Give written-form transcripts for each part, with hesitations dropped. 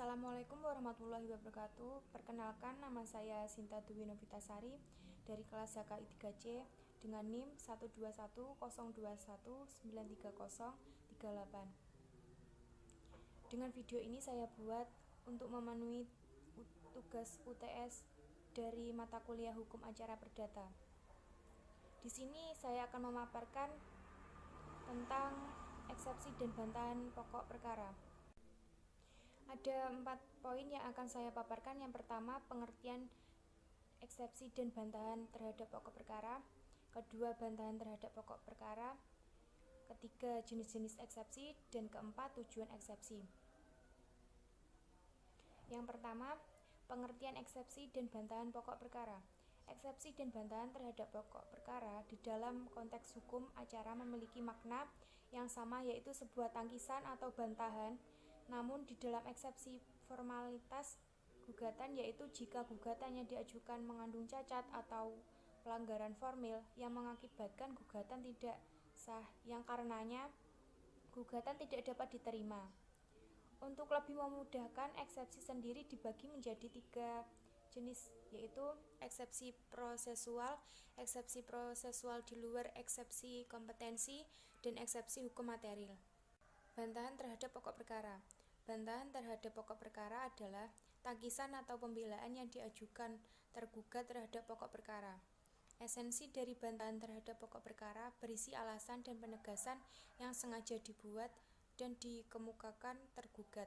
Assalamualaikum warahmatullahi wabarakatuh. Perkenalkan, nama saya Sinta Dwi Novitasari dari kelas HKI 3C dengan NIM 12102193038. Dengan video ini saya buat untuk memenuhi tugas UTS dari mata kuliah Hukum Acara Perdata. Di sini saya akan memaparkan tentang eksepsi dan bantahan pokok perkara. Ada 4 poin yang akan saya paparkan. Yang pertama, pengertian eksepsi dan bantahan terhadap pokok perkara. Kedua, bantahan terhadap pokok perkara. Ketiga, jenis-jenis eksepsi. Dan keempat, tujuan eksepsi. Yang pertama, pengertian eksepsi dan bantahan pokok perkara. Eksepsi dan bantahan terhadap pokok perkara di dalam konteks hukum acara memiliki makna yang sama, yaitu sebuah tangkisan atau bantahan. Namun di dalam eksepsi formalitas gugatan, yaitu jika gugatan yang diajukan mengandung cacat atau pelanggaran formil yang mengakibatkan gugatan tidak sah, yang karenanya gugatan tidak dapat diterima. Untuk lebih memudahkan, eksepsi sendiri dibagi menjadi 3 jenis, yaitu eksepsi prosesual di luar eksepsi kompetensi, dan eksepsi hukum material. Bantahan terhadap pokok perkara. Bantahan terhadap pokok perkara adalah tangkisan atau pembelaan yang diajukan tergugat terhadap pokok perkara. Esensi dari bantahan terhadap pokok perkara berisi alasan dan penegasan yang sengaja dibuat dan dikemukakan tergugat,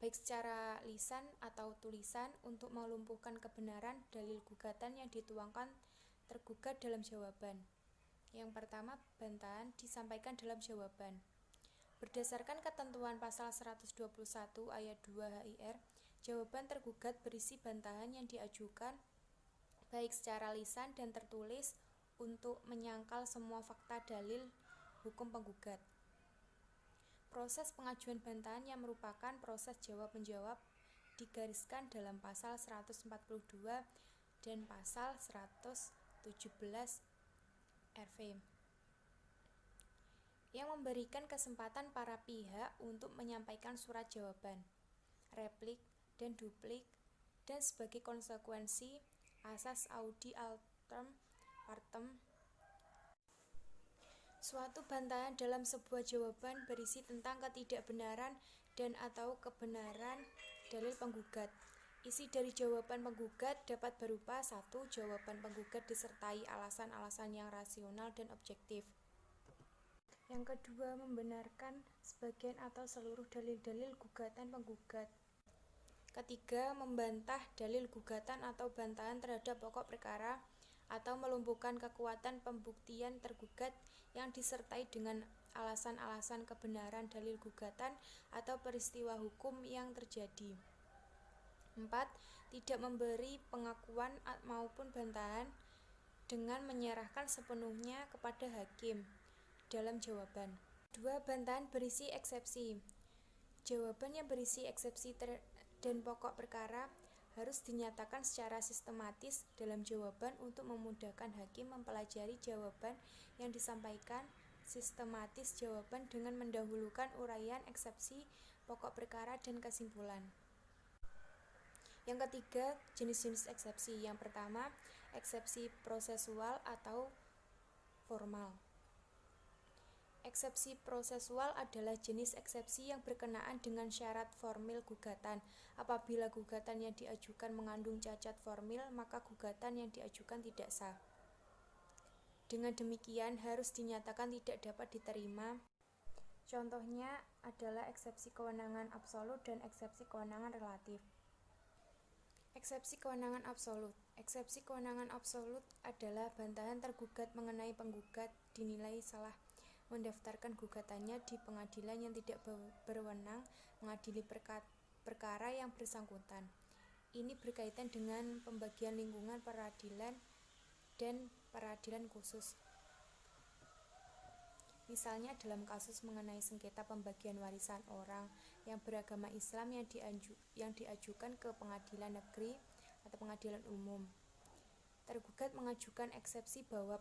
baik secara lisan atau tulisan, untuk melumpuhkan kebenaran dalil gugatan yang dituangkan tergugat dalam jawaban. Yang pertama, bantahan disampaikan dalam jawaban. Berdasarkan ketentuan pasal 121 ayat 2 HIR, jawaban tergugat berisi bantahan yang diajukan baik secara lisan dan tertulis untuk menyangkal semua fakta dalil hukum penggugat. Proses pengajuan bantahan yang merupakan proses jawab-menjawab digariskan dalam pasal 142 dan pasal 117 RV, yang memberikan kesempatan para pihak untuk menyampaikan surat jawaban, replik, dan duplik, dan sebagai konsekuensi asas audi alteram partem. Suatu bantahan dalam sebuah jawaban berisi tentang ketidakbenaran dan atau kebenaran dalil penggugat. Isi dari jawaban penggugat dapat berupa: 1. Jawaban penggugat disertai alasan-alasan yang rasional dan objektif. Yang kedua, membenarkan sebagian atau seluruh dalil-dalil gugatan penggugat. Ketiga, membantah dalil gugatan atau bantahan terhadap pokok perkara atau melumpuhkan kekuatan pembuktian tergugat yang disertai dengan alasan-alasan kebenaran dalil gugatan atau peristiwa hukum yang terjadi. 4. Tidak memberi pengakuan maupun bantahan dengan menyerahkan sepenuhnya kepada hakim dalam jawaban. 2. Bantahan berisi eksepsi. Jawaban yang berisi eksepsi dan pokok perkara harus dinyatakan secara sistematis dalam jawaban untuk memudahkan hakim mempelajari jawaban yang disampaikan. Sistematis jawaban dengan mendahulukan uraian eksepsi, pokok perkara, dan kesimpulan. Yang ketiga, jenis-jenis eksepsi. Yang pertama, eksepsi prosesual atau formal. Eksepsi prosesual adalah jenis eksepsi yang berkenaan dengan syarat formil gugatan. Apabila gugatan yang diajukan mengandung cacat formil, maka gugatan yang diajukan tidak sah. Dengan demikian, harus dinyatakan tidak dapat diterima. Contohnya adalah eksepsi kewenangan absolut dan eksepsi kewenangan relatif. Eksepsi kewenangan absolut. Eksepsi kewenangan absolut adalah bantahan tergugat mengenai penggugat dinilai salah mendaftarkan gugatannya di pengadilan yang tidak berwenang mengadili perkara yang bersangkutan. Ini berkaitan dengan pembagian lingkungan peradilan dan peradilan khusus. Misalnya dalam kasus mengenai sengketa pembagian warisan orang yang beragama Islam yang diajukan ke pengadilan negeri atau pengadilan umum. Tergugat mengajukan eksepsi bahwa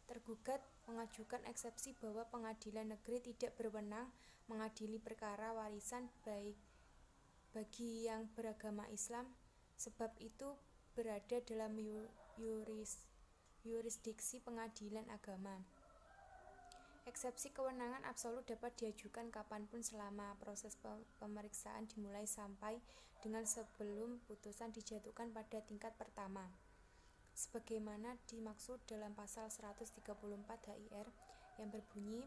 tergugat mengajukan eksepsi bahwa pengadilan negeri tidak berwenang mengadili perkara warisan baik bagi yang beragama Islam, sebab itu berada dalam yurisdiksi pengadilan agama. Eksepsi kewenangan absolut dapat diajukan kapanpun selama proses pemeriksaan dimulai sampai dengan sebelum putusan dijatuhkan pada tingkat pertama, sebagaimana dimaksud dalam pasal 134 HIR yang berbunyi,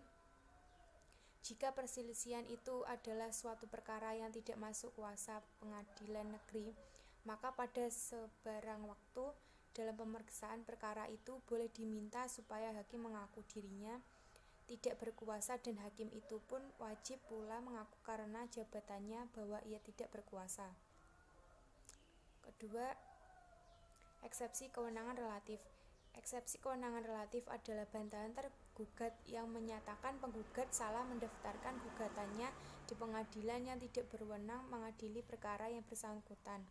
jika perselisihan itu adalah suatu perkara yang tidak masuk kuasa pengadilan negeri, maka pada sebarang waktu dalam pemeriksaan perkara itu boleh diminta supaya hakim mengaku dirinya tidak berkuasa dan hakim itu pun wajib pula mengaku karena jabatannya bahwa ia tidak berkuasa. Kedua, eksepsi kewenangan relatif. Eksepsi kewenangan relatif adalah bantahan tergugat yang menyatakan penggugat salah mendaftarkan gugatannya di pengadilan yang tidak berwenang mengadili perkara yang bersangkutan.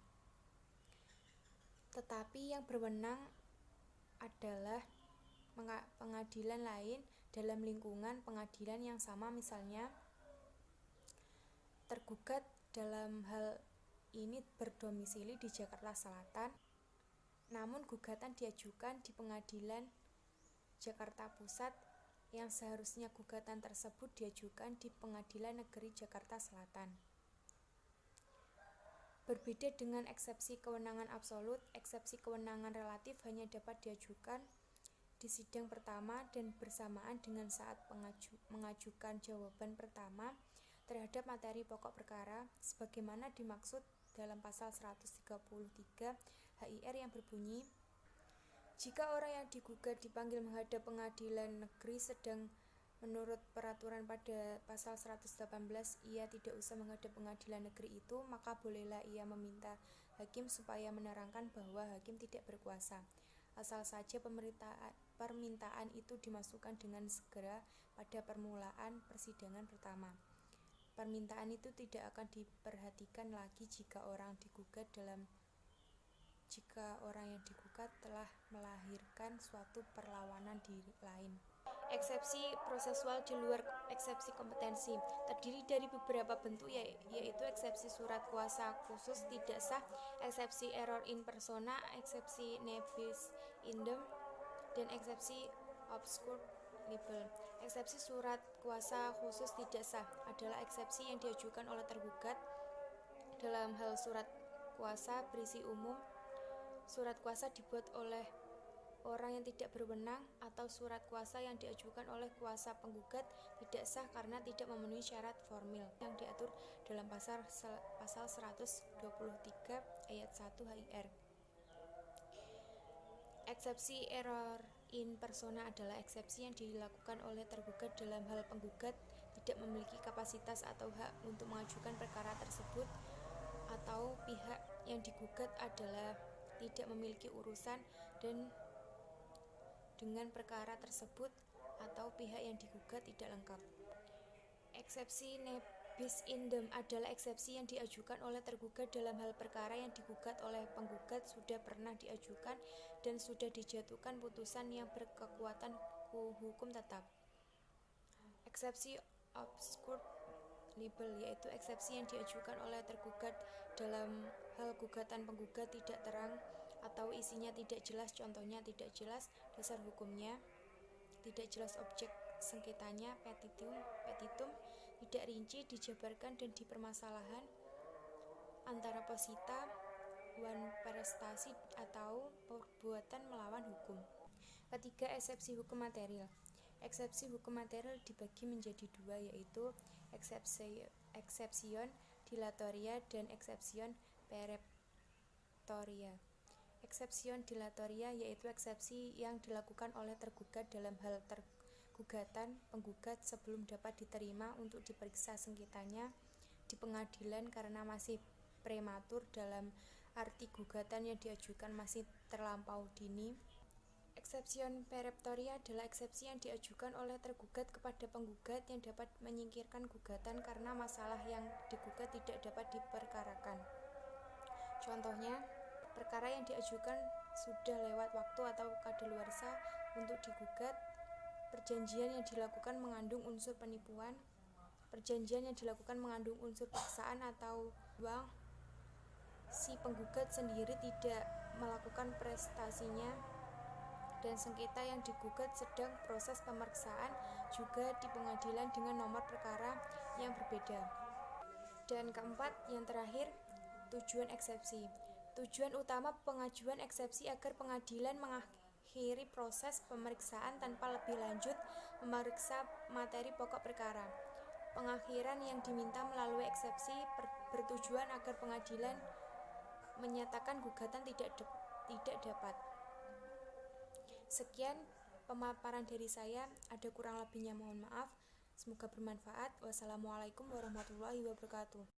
Tetapi yang berwenang adalah pengadilan lain dalam lingkungan pengadilan yang sama, misalnya tergugat dalam hal ini berdomisili di Jakarta Selatan, namun gugatan diajukan di pengadilan Jakarta Pusat yang seharusnya gugatan tersebut diajukan di Pengadilan Negeri Jakarta Selatan. Berbeda dengan eksepsi kewenangan absolut, eksepsi kewenangan relatif hanya dapat diajukan di sidang pertama dan bersamaan dengan saat mengajukan jawaban pertama terhadap materi pokok perkara, sebagaimana dimaksud dalam pasal 133 HIR yang berbunyi, jika orang yang digugat dipanggil menghadap pengadilan negeri sedang menurut peraturan pada pasal 118 ia tidak usah menghadap pengadilan negeri itu, maka bolehlah ia meminta hakim supaya menerangkan bahwa hakim tidak berkuasa, asal saja permintaan itu dimasukkan dengan segera pada permulaan persidangan pertama. Permintaan itu tidak akan diperhatikan lagi jika orang yang digugat telah melahirkan suatu perlawanan di lain. Eksepsi prosesual di luar eksepsi kompetensi terdiri dari beberapa bentuk, yaitu eksepsi surat kuasa khusus tidak sah, eksepsi error in persona, eksepsi ne bis idem, dan eksepsi obscur libel. Eksepsi surat kuasa khusus tidak sah adalah eksepsi yang diajukan oleh tergugat dalam hal surat kuasa berisi umum, surat kuasa dibuat oleh orang yang tidak berwenang, atau surat kuasa yang diajukan oleh kuasa penggugat tidak sah karena tidak memenuhi syarat formil yang diatur dalam pasal 123 ayat 1 HIR. Eksepsi error in persona adalah eksepsi yang dilakukan oleh tergugat dalam hal penggugat tidak memiliki kapasitas atau hak untuk mengajukan perkara tersebut, atau pihak yang digugat adalah tidak memiliki urusan dengan perkara tersebut, atau pihak yang digugat tidak lengkap. Eksepsi ne bis idem adalah eksepsi yang diajukan oleh tergugat dalam hal perkara yang digugat oleh penggugat sudah pernah diajukan dan sudah dijatuhkan putusan yang berkekuatan hukum tetap. Eksepsi obscur libel yaitu eksepsi yang diajukan oleh tergugat dalam hal gugatan penggugat tidak terang atau isinya tidak jelas, contohnya tidak jelas dasar hukumnya, tidak jelas objek sengketanya, petitum, tidak rinci, dijabarkan dan dipermasalahan, antara posita, wan prestasi atau perbuatan melawan hukum. Ketiga, eksepsi hukum material. Eksepsi hukum material dibagi menjadi dua, yaitu exception dilatoria dan exception peremptoria. Exception dilatoria yaitu eksepsi yang dilakukan oleh tergugat dalam hal gugatan penggugat sebelum dapat diterima untuk diperiksa sengketanya di pengadilan karena masih prematur, dalam arti gugatan yang diajukan masih terlampau dini. Exception peremptoria adalah eksepsi yang diajukan oleh tergugat kepada penggugat yang dapat menyingkirkan gugatan karena masalah yang digugat tidak dapat diperkarakan. Contohnya, perkara yang diajukan sudah lewat waktu atau kadaluarsa untuk digugat, perjanjian yang dilakukan mengandung unsur penipuan, perjanjian yang dilakukan mengandung unsur paksaan atau uang, si penggugat sendiri tidak melakukan prestasinya, dan sengketa yang digugat sedang proses pemeriksaan juga di pengadilan dengan nomor perkara yang berbeda. Dan keempat, yang terakhir, tujuan eksepsi. Tujuan utama pengajuan eksepsi agar pengadilan mengakhiri proses pemeriksaan tanpa lebih lanjut memeriksa materi pokok perkara. Pengakhiran yang diminta melalui eksepsi bertujuan agar pengadilan menyatakan gugatan tidak dapat. Sekian pemaparan dari saya, ada kurang lebihnya mohon maaf. Semoga bermanfaat. Wassalamualaikum warahmatullahi wabarakatuh.